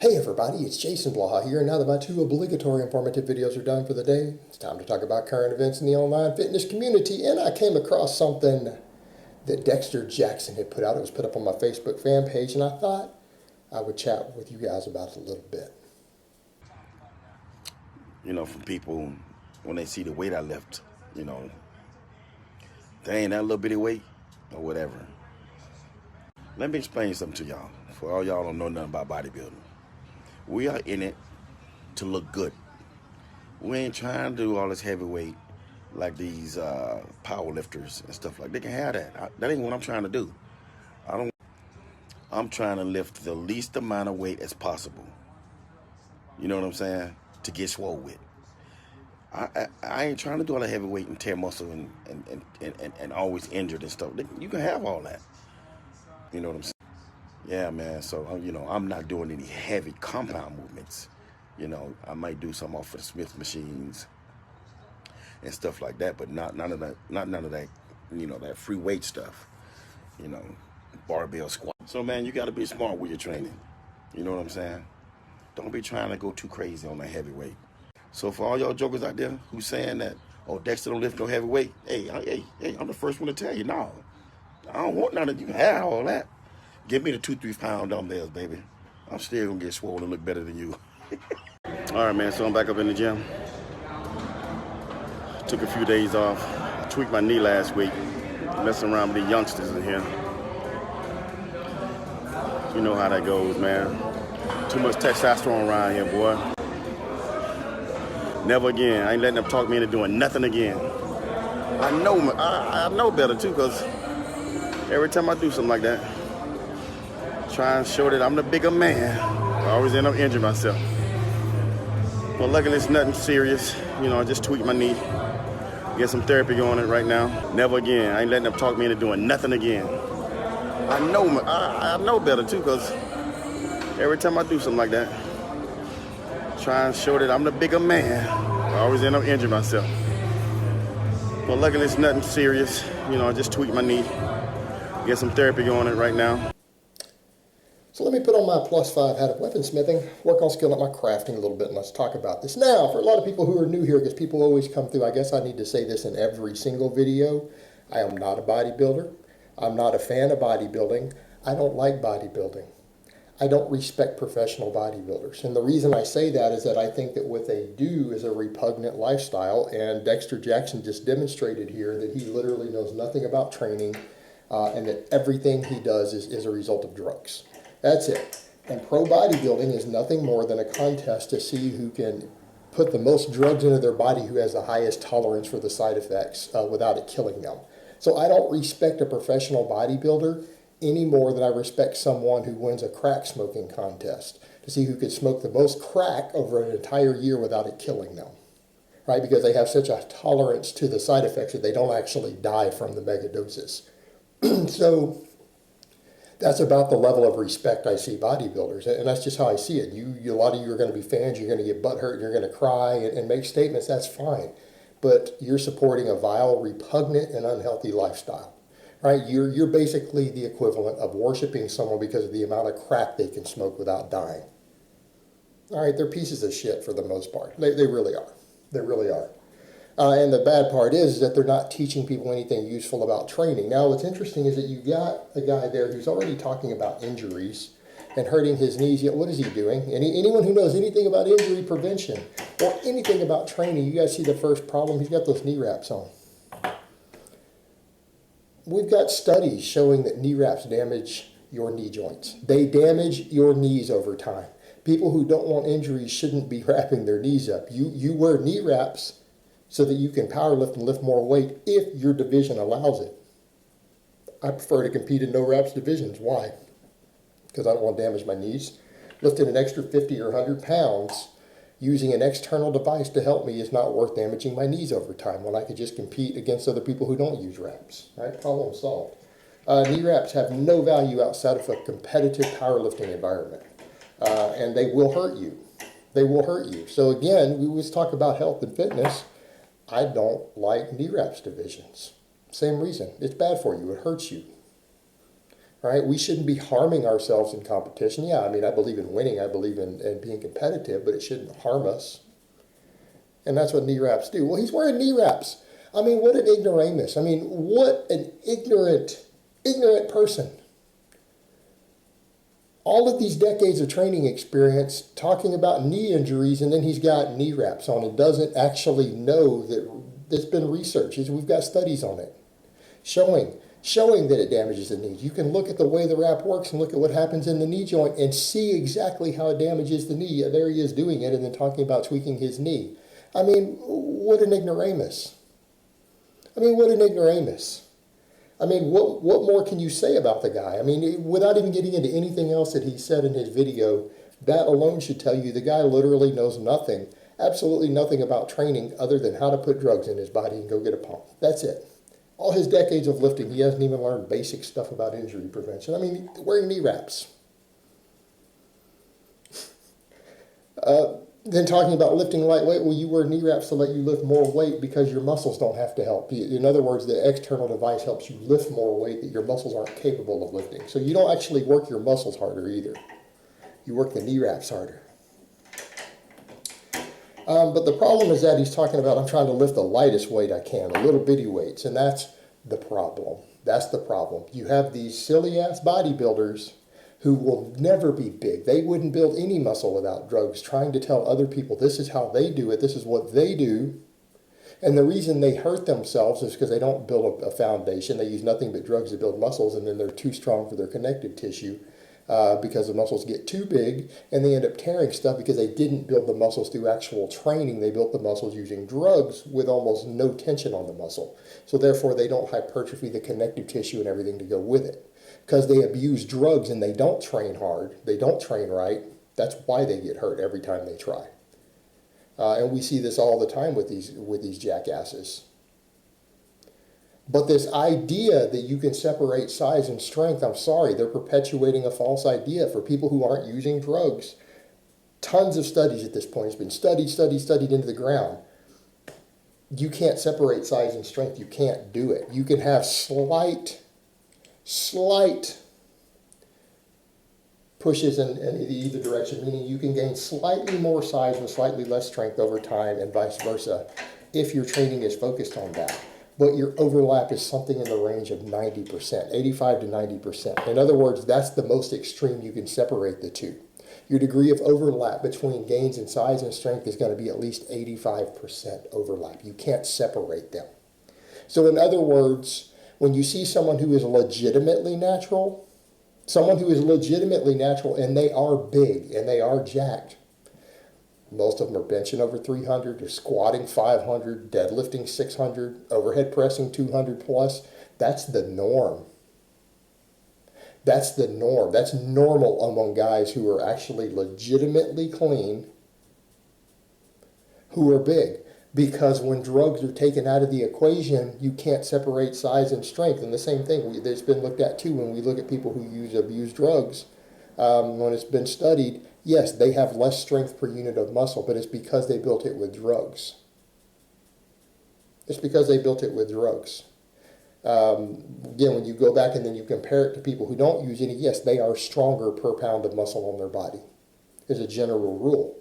Hey everybody, it's Jason Blaha here, and now that my two obligatory informative videos are done for the day, it's time to talk about current events in the online fitness community, and I came across something that Dexter Jackson had put out. It was put up on my Facebook fan page, and I thought I would chat with you guys about it a little bit. From people, when they see the weight I lift, they ain't that little bitty weight or whatever. Let me explain something to y'all. For all y'all don't know nothing about bodybuilding. We are in it to look good. We ain't trying to do all this heavyweight like these power lifters and stuff like. They can have that. That ain't what I'm trying to do. I'm trying to lift the least amount of weight as possible. You know what I'm saying? To get swole with. I ain't trying to do all the heavyweight and tear muscle and always injured and stuff. You can have all that. You know what I'm saying? Yeah, man. So, I'm not doing any heavy compound movements. I might do some off of the Smith machines and stuff like that, but not none of that, that free weight stuff. Barbell squat. So, man, you got to be smart with your training. You know what I'm saying? Don't be trying to go too crazy on that heavyweight. So for all y'all jokers out there who's saying that, oh, Dexter don't lift no heavyweight, hey, I'm the first one to tell you, no. I don't want none of you. Have all that. Give me the 2-3 pound dumbbells, baby. I'm still gonna get swollen and look better than you. All right, man, so I'm back up in the gym. Took a few days off. I tweaked my knee last week. Messing around with the youngsters in here. You know how that goes, man. Too much testosterone around here, boy. Never again. I ain't letting them talk me into doing nothing again. I know better too, because every time I do something like that, try and show that I'm the bigger man, I always end up injuring myself. Well, luckily it's nothing serious. I just tweaked my knee. Get some therapy going on it right now. Never again. I ain't letting them talk me into doing nothing again. I know better too, because every time I do something like that, try and show that I'm the bigger man, I always end up injuring myself. Well, luckily it's nothing serious. I just tweaked my knee. Get some therapy going on it right now. So let me put on my +5 hat of weaponsmithing, work on skilling up my crafting a little bit, and let's talk about this. Now, for a lot of people who are new here, because people always come through, I guess I need to say this in every single video. I am not a bodybuilder. I'm not a fan of bodybuilding. I don't like bodybuilding. I don't respect professional bodybuilders. And the reason I say that is that I think that what they do is a repugnant lifestyle, and Dexter Jackson just demonstrated here that he literally knows nothing about training, and that everything he does is a result of drugs. That's it. And pro bodybuilding is nothing more than a contest to see who can put the most drugs into their body, who has the highest tolerance for the side effects without it killing them. So I don't respect a professional bodybuilder any more than I respect someone who wins a crack smoking contest to see who could smoke the most crack over an entire year without it killing them, right? Because they have such a tolerance to the side effects that they don't actually die from the mega doses. So that's about the level of respect I see bodybuilders, and that's just how I see it. A lot of you are going to be fans, you're going to get butthurt, you're going to cry and make statements, that's fine. But you're supporting a vile, repugnant, and unhealthy lifestyle. Right, you're basically the equivalent of worshiping someone because of the amount of crack they can smoke without dying. All right, they're pieces of shit for the most part. They really are. They really are. And the bad part is that they're not teaching people anything useful about training. Now, what's interesting is that you got a guy there who's already talking about injuries and hurting his knees. Yet, what is he doing? Anyone who knows anything about injury prevention or anything about training, you guys see the first problem? He's got those knee wraps on. We've got studies showing that knee wraps damage your knee joints. They damage your knees over time. People who don't want injuries shouldn't be wrapping their knees up. You wear knee wraps so that you can power lift and lift more weight if your division allows it. I prefer to compete in no wraps divisions. Why? Because I don't want to damage my knees. Lifting an extra 50 or 100 pounds using an external device to help me is not worth damaging my knees over time when I could just compete against other people who don't use wraps. Right? Problem solved. Knee wraps have no value outside of a competitive powerlifting environment. And they will hurt you. They will hurt you. So again, we always talk about health and fitness. I don't like knee wraps divisions. Same reason. It's bad for you. It hurts you. right? We shouldn't be harming ourselves in competition. Yeah, I mean, I believe in winning. I believe in being competitive, but it shouldn't harm us. And that's what knee wraps do. Well, he's wearing knee wraps. I mean, what an ignoramus. I mean, what an ignorant person. All of these decades of training experience talking about knee injuries, and then he's got knee wraps on and doesn't actually know that there's been research. We've got studies on it showing that it damages the knee. You can look at the way the wrap works and look at what happens in the knee joint and see exactly how it damages the knee. There he is doing it and then talking about tweaking his knee. I mean, what an ignoramus. I mean, what an ignoramus. I mean, what more can you say about the guy? I mean, without even getting into anything else that he said in his video, that alone should tell you the guy literally knows nothing, absolutely nothing about training other than how to put drugs in his body and go get a pump. That's it. All his decades of lifting, he hasn't even learned basic stuff about injury prevention. I mean, wearing knee wraps. Then talking about lifting lightweight, well, you wear knee wraps to let you lift more weight because your muscles don't have to help. In other words, the external device helps you lift more weight that your muscles aren't capable of lifting. So you don't actually work your muscles harder either. You work the knee wraps harder. But the problem is that he's talking about, I'm trying to lift the lightest weight I can, the little bitty weights, and that's the problem. That's the problem. You have these silly-ass bodybuilders who will never be big. They wouldn't build any muscle without drugs, trying to tell other people this is how they do it, this is what they do. And the reason they hurt themselves is because they don't build a foundation. They use nothing but drugs to build muscles, and then they're too strong for their connective tissue because the muscles get too big, and they end up tearing stuff because they didn't build the muscles through actual training. They built the muscles using drugs with almost no tension on the muscle. So therefore, they don't hypertrophy the connective tissue and everything to go with it. Because they abuse drugs and they don't train hard, they don't train right, that's why they get hurt every time they try. And we see this all the time with these jackasses. But this idea that you can separate size and strength, I'm sorry, they're perpetuating a false idea for people who aren't using drugs. Tons of studies at this point. It's been studied into the ground. You can't separate size and strength. You can't do it. You can have slight pushes in either direction, meaning you can gain slightly more size with slightly less strength over time and vice versa if your training is focused on that. But your overlap is something in the range of 90%, 85 to 90%. In other words, that's the most extreme you can separate the two. Your degree of overlap between gains in size and strength is going to be at least 85% overlap. You can't separate them. So in other words, when you see someone who is legitimately natural and they are big and they are jacked, most of them are benching over 300, they're squatting 500, deadlifting 600, overhead pressing 200 plus. That's the norm. That's the norm. That's normal among guys who are actually legitimately clean, who are big. Because when drugs are taken out of the equation, you can't separate size and strength. And the same thing, that's been looked at too when we look at people who abuse drugs. When it's been studied, yes, they have less strength per unit of muscle, but it's because they built it with drugs. It's because they built it with drugs. Again, when you go back and then you compare it to people who don't use any, yes, they are stronger per pound of muscle on their body, as a general rule,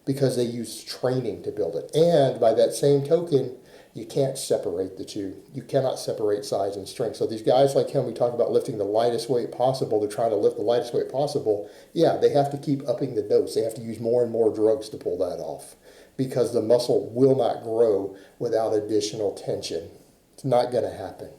because they use training to build it. And by that same token, you can't separate the two. You cannot separate size and strength. So these guys like him, we talk about lifting the lightest weight possible. They're trying to lift the lightest weight possible. Yeah, they have to keep upping the dose. They have to use more and more drugs to pull that off because the muscle will not grow without additional tension. It's not going to happen.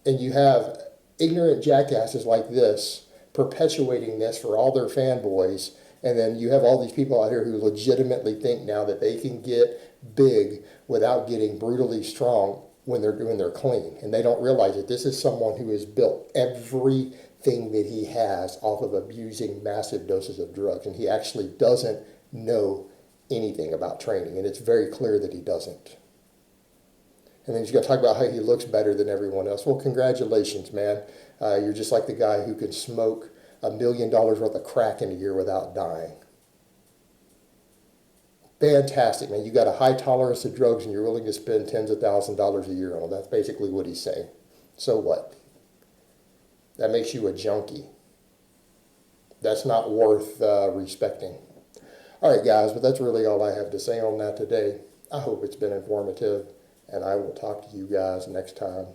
And you have ignorant jackasses like this perpetuating this for all their fanboys. And then you have all these people out here who legitimately think now that they can get big without getting brutally strong when they're clean. And they don't realize that this is someone who has built everything that he has off of abusing massive doses of drugs. And he actually doesn't know anything about training. And it's very clear that he doesn't. And then he's going to talk about how he looks better than everyone else. Well, congratulations, man. You're just like the guy who can smoke $1 million worth of crack in a year without dying. Fantastic, man. You got a high tolerance to drugs and you're willing to spend tens of thousands of dollars a year on them. That's basically what he's saying. So what? That makes you a junkie. That's not worth respecting. All right, guys, but that's really all I have to say on that today. I hope it's been informative, and I will talk to you guys next time.